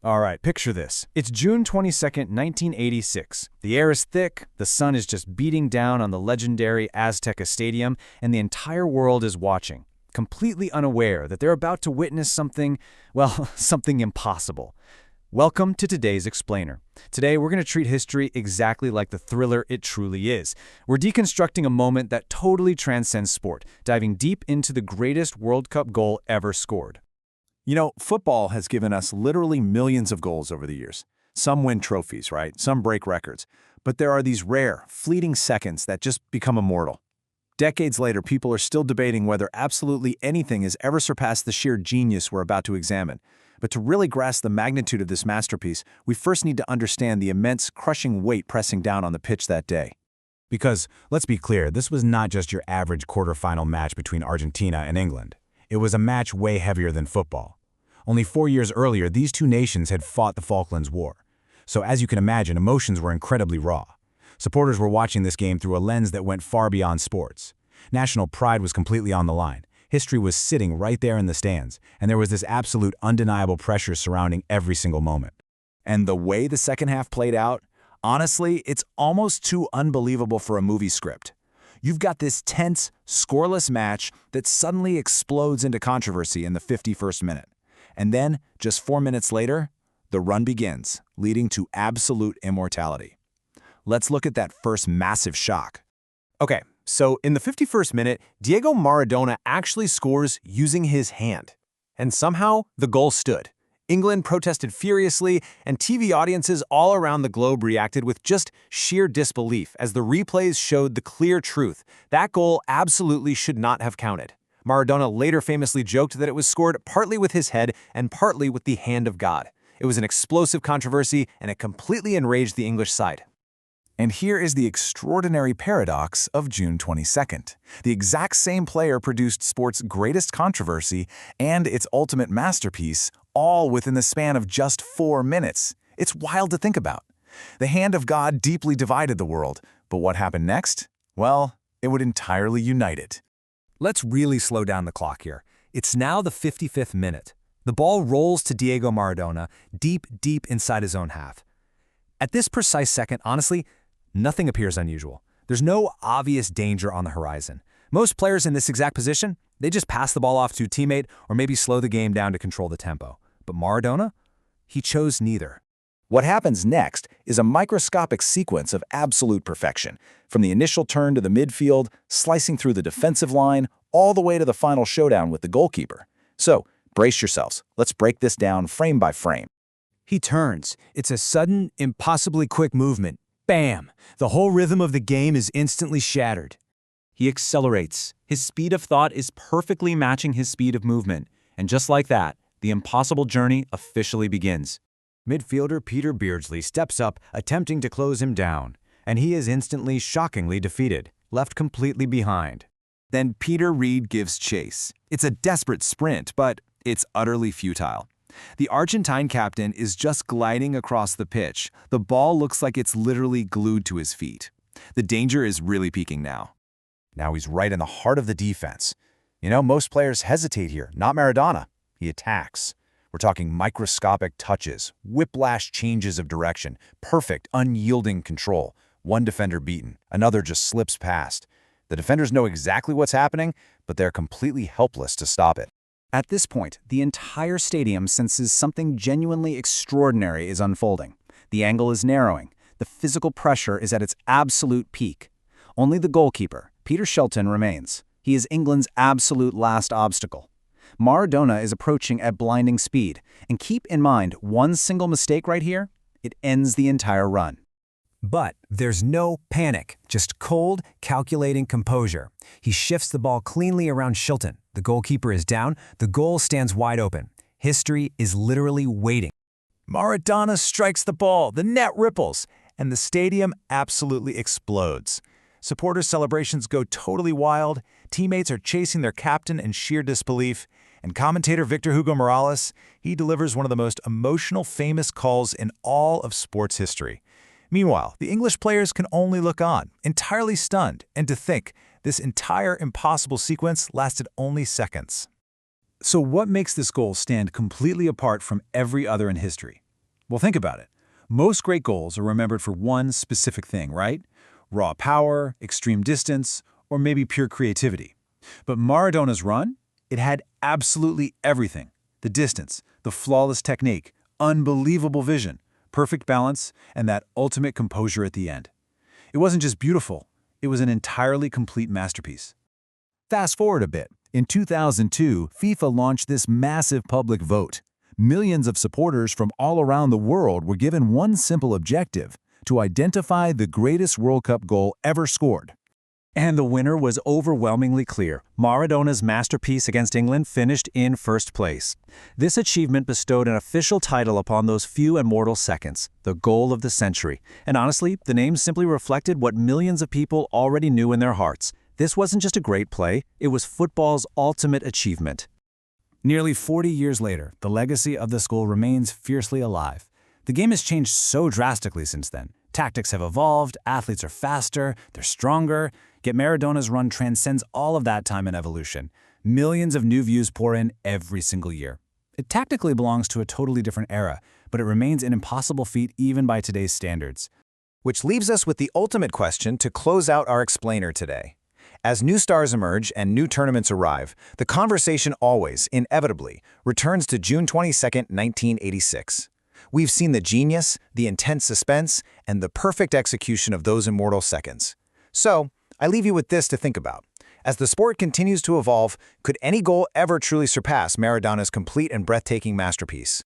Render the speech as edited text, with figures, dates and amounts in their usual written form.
All right, picture this. It's June 22nd, 1986. The air is thick, the sun is just beating down on the legendary Azteca Stadium, and the entire world is watching, completely unaware that they're about to witness something, well, something impossible. Welcome to today's Explainer. Today, we're going to treat history exactly like the thriller it truly is. We're deconstructing a moment that totally transcends sport, diving deep into the greatest World Cup goal ever scored. You know, football has given us literally millions of goals over the years. Some win trophies, right? Some break records. But there are these rare, fleeting seconds that just become immortal. Decades later, people are still debating whether absolutely anything has ever surpassed the sheer genius we're about to examine. But to really grasp the magnitude of this masterpiece, we first need to understand the immense, crushing weight pressing down on the pitch that day. Because, let's be clear, this was not just your average quarterfinal match between Argentina and England. It was a match way heavier than football. Only 4 years earlier, these two nations had fought the Falklands War. So as you can imagine, emotions were incredibly raw. Supporters were watching this game through a lens that went far beyond sports. National pride was completely on the line. History was sitting right there in the stands, and there was this absolute undeniable pressure surrounding every single moment. And the way the second half played out, honestly, it's almost too unbelievable for a movie script. You've got this tense, scoreless match that suddenly explodes into controversy in the 51st minute. And then, just 4 minutes later, the run begins, leading to absolute immortality. Let's look at that first massive shock. Okay, so in the 51st minute, Diego Maradona actually scores using his hand. And somehow, the goal stood. England protested furiously, and TV audiences all around the globe reacted with just sheer disbelief as the replays showed the clear truth. That goal absolutely should not have counted. Maradona later famously joked that it was scored partly with his head and partly with the hand of God. It was an explosive controversy, and it completely enraged the English side. And here is the extraordinary paradox of June 22nd. The exact same player produced sport's greatest controversy and its ultimate masterpiece, all within the span of just 4 minutes. It's wild to think about. The hand of God deeply divided the world, but what happened next? Well, it would entirely unite it. Let's really slow down the clock here. It's now the 55th minute. The ball rolls to Diego Maradona, deep inside his own half. At this precise second, honestly, nothing appears unusual. There's no obvious danger on the horizon. Most players in this exact position, they just pass the ball off to a teammate or maybe slow the game down to control the tempo. But Maradona? He chose neither. What happens next is a microscopic sequence of absolute perfection, from the initial turn to the midfield, slicing through the defensive line, all the way to the final showdown with the goalkeeper. So, brace yourselves. Let's break this down frame by frame. He turns. It's a sudden, impossibly quick movement. Bam! The whole rhythm of the game is instantly shattered. He accelerates. His speed of thought is perfectly matching his speed of movement. And just like that, the impossible journey officially begins. Midfielder Peter Beardsley steps up, attempting to close him down, and he is instantly, shockingly defeated, left completely behind. Then Peter Reid gives chase. It's a desperate sprint, but it's utterly futile. The Argentine captain is just gliding across the pitch. The ball looks like it's literally glued to his feet. The danger is really peaking now. Now he's right in the heart of the defense. You know, most players hesitate here, not Maradona. He attacks. We're talking microscopic touches, whiplash changes of direction, perfect, unyielding control. One defender beaten, another just slips past. The defenders know exactly what's happening, but they're completely helpless to stop it. At this point, the entire stadium senses something genuinely extraordinary is unfolding. The angle is narrowing. The physical pressure is at its absolute peak. Only the goalkeeper, Peter Shilton, remains. He is England's absolute last obstacle. Maradona is approaching at blinding speed, and keep in mind, one single mistake right here, it ends the entire run. But there's no panic, just cold, calculating composure. He shifts the ball cleanly around Shilton. The goalkeeper is down. The goal stands wide open. History is literally waiting. Maradona strikes the ball, the net ripples, and the stadium absolutely explodes. Supporters' celebrations go totally wild, teammates are chasing their captain in sheer disbelief, and commentator Victor Hugo Morales, he delivers one of the most emotional, famous calls in all of sports history. Meanwhile, the English players can only look on, entirely stunned, and to think this entire impossible sequence lasted only seconds. So what makes this goal stand completely apart from every other in history? Well, think about it. Most great goals are remembered for one specific thing, right? Raw power, extreme distance, or maybe pure creativity. But Maradona's run? It had absolutely everything. The distance, the flawless technique, unbelievable vision, perfect balance, and that ultimate composure at the end. It wasn't just beautiful, it was an entirely complete masterpiece. Fast forward a bit. In 2002, FIFA launched this massive public vote. Millions of supporters from all around the world were given one simple objective: to identify the greatest World Cup goal ever scored. And the winner was overwhelmingly clear. Maradona's masterpiece against England finished in first place. This achievement bestowed an official title upon those few immortal seconds, the goal of the century. And honestly, the name simply reflected what millions of people already knew in their hearts. This wasn't just a great play, it was football's ultimate achievement. Nearly 40 years later, the legacy of this goal remains fiercely alive. The game has changed so drastically since then. Tactics have evolved, athletes are faster, they're stronger, yet Maradona's run transcends all of that time and evolution. Millions of new views pour in every single year. It tactically belongs to a totally different era, but it remains an impossible feat even by today's standards. Which leaves us with the ultimate question to close out our explainer today. As new stars emerge and new tournaments arrive, the conversation always, inevitably, returns to June 22, 1986. We've seen the genius, the intense suspense, and the perfect execution of those immortal seconds. So, I leave you with this to think about. As the sport continues to evolve, could any goal ever truly surpass Maradona's complete and breathtaking masterpiece?